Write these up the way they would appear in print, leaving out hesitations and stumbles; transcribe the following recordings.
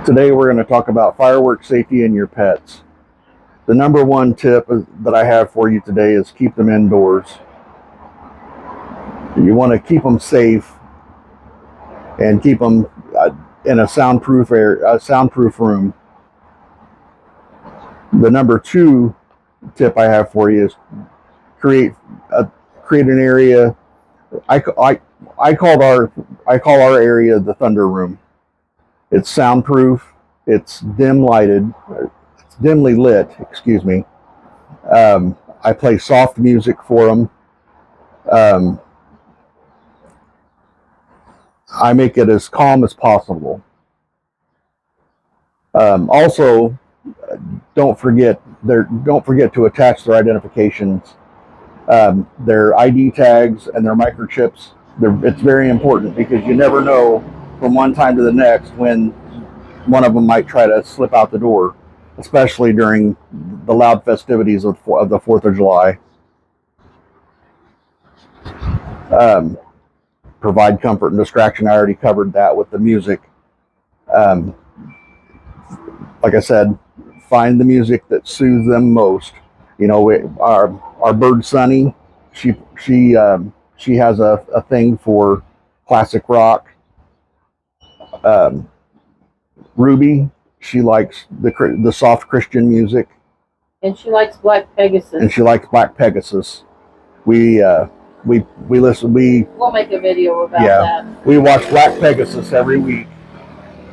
Today we're going to talk about fireworks safety in your pets. The number one tip that I have for you today is keep them indoors. You want to keep them safe and keep them in a soundproof room. The number two tip I have for you is create an area. I call our area the Thunder Room. It's soundproof. It's dimly lit. Excuse me. I play soft music for them. I make it as calm as possible. Also, don't forget to attach their identifications, their ID tags, and their microchips. It's very important because you never know from one time to the next when one of them might try to slip out the door, especially during the loud festivities of the 4th of July. Provide comfort and distraction. I already covered that with the music. Like I said, find the music that soothes them most. You know, our bird Sunny, she has a thing for classic rock. Ruby, she likes the soft Christian music, and she likes Black Pegasus. We listen. We'll make a video about that. We watch Black Pegasus every week,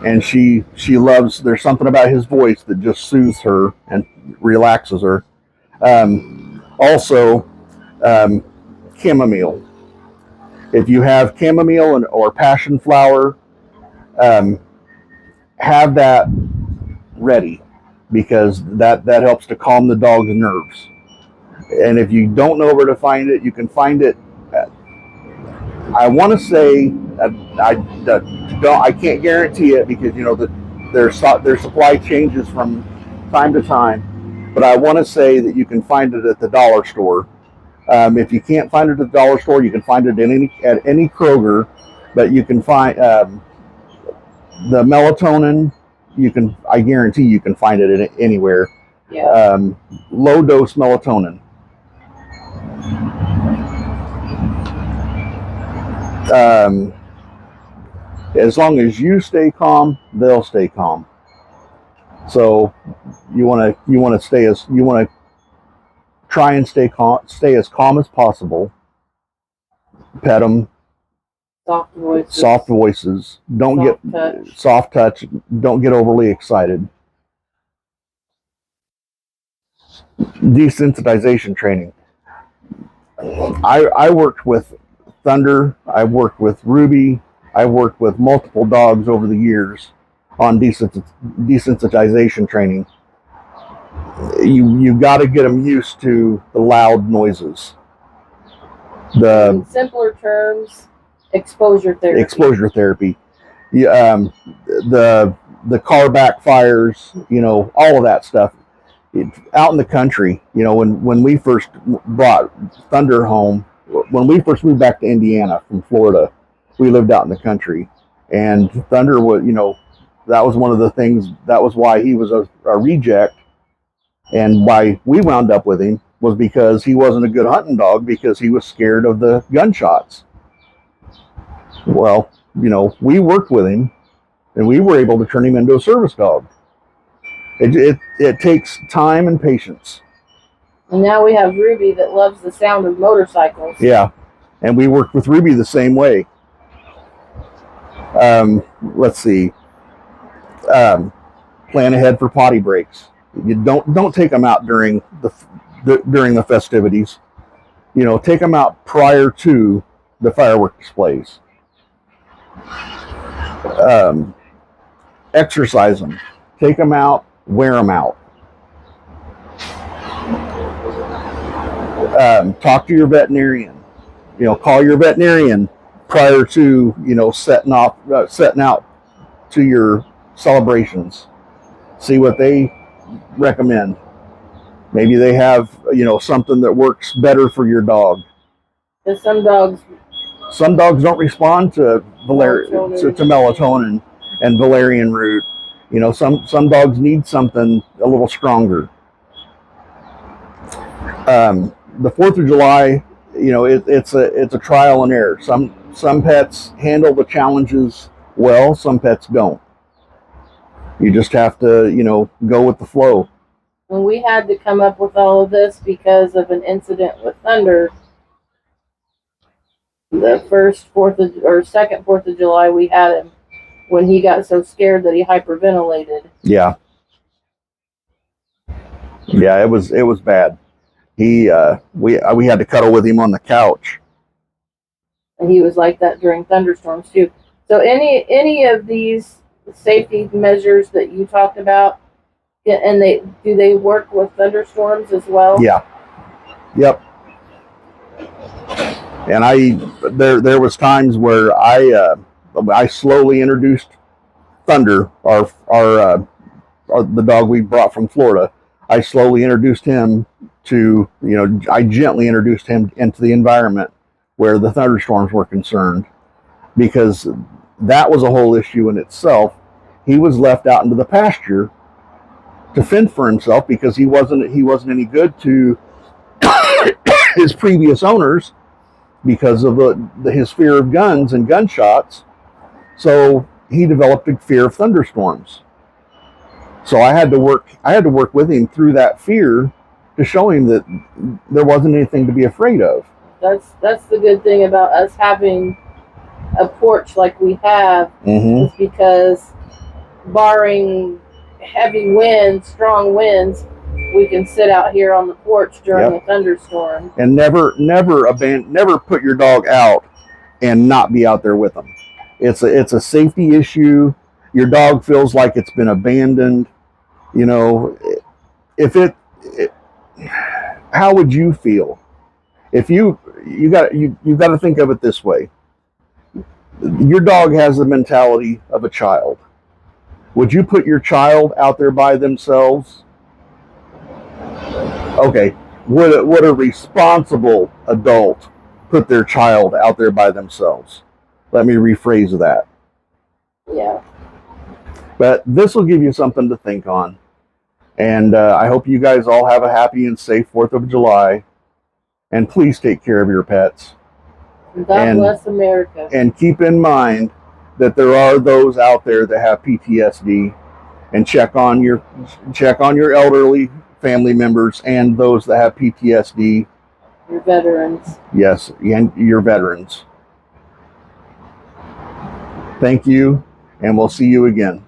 and she loves. There's something about his voice that just soothes her and relaxes her. Also, chamomile. If you have chamomile or passion flower, have that ready because that helps to calm the dog's nerves. And if you don't know where to find it, you can find it. I want to say I can't guarantee it because you know that their supply changes from time to time. But I want to say that you can find it at the dollar store. If you can't find it at the dollar store, you can find it at any Kroger. But you can find the melatonin. I guarantee you can find it anywhere. Yeah. Low dose melatonin. As long as you stay calm, they'll stay calm. So you want to try and stay as calm as possible. Pet them. Soft voices. Soft touch. Don't get overly excited. Desensitization training. I worked with Thunder. I worked with Ruby. I worked with multiple dogs over the years on desensitization training. You got to get them used to the loud noises. In simpler terms, exposure therapy. Yeah, the car backfires. You know, all of that stuff. Out in the country, you know, when we first brought Thunder home, when we first moved back to Indiana from Florida, we lived out in the country, and Thunder was, you know, that was one of the things. That was why he was a reject, and why we wound up with him was because he wasn't a good hunting dog because he was scared of the gunshots. Well, you know, we worked with him, and we were able to turn him into a service dog. It takes time and patience. And now we have Ruby that loves the sound of motorcycles. Yeah, and we worked with Ruby the same way. Let's see. Plan ahead for potty breaks. You don't take them out during the festivities. You know, take them out prior to the firework displays. Exercise them. Take them out. Wear them out. Talk to your veterinarian. You know, call your veterinarian prior to, you know, setting out to your celebrations. See what they recommend. Maybe they have, you know, something that works better for your dog. Because some dogs don't respond to melatonin and valerian root. You know, some dogs need something a little stronger. The 4th of July, you know, it's a trial and error. Some pets handle the challenges well, some pets don't. You just have to, you know, go with the flow. And we had to come up with all of this because of an incident with Thunder. The second 4th of July, we had him when he got so scared that he hyperventilated. Yeah, it was bad. We had to cuddle with him on the couch. And he was like that during thunderstorms too. So any of these safety measures that you talked about, and do they work with thunderstorms as well? Yeah. Yep. And there was times where I slowly introduced Thunder, the dog we brought from Florida. I slowly introduced him to, you know, I gently introduced him into the environment where the thunderstorms were concerned, because that was a whole issue in itself. He was left out into the pasture to fend for himself because he wasn't any good to his previous owners because of his fear of guns and gunshots. So he developed a fear of thunderstorms. So I had to work with him through that fear to show him that there wasn't anything to be afraid of. That's the good thing about us having a porch like we have, is because barring heavy winds, strong winds, we can sit out here on the porch during a thunderstorm. And never put your dog out and not be out there with them. It's a safety issue. Your dog feels like it's been abandoned. You know, how would you feel if you've got to think of it this way. Your dog has the mentality of a child. Would you put your child out there by themselves? Okay. Would a responsible adult put their child out there by themselves? Let me rephrase that. Yeah. But this will give you something to think on. And I hope you guys all have a happy and safe 4th of July. And please take care of your pets. God bless America. And keep in mind that there are those out there that have PTSD, and check on your elderly family members and those that have PTSD. Your veterans. Yes, and your veterans. Thank you, and we'll see you again.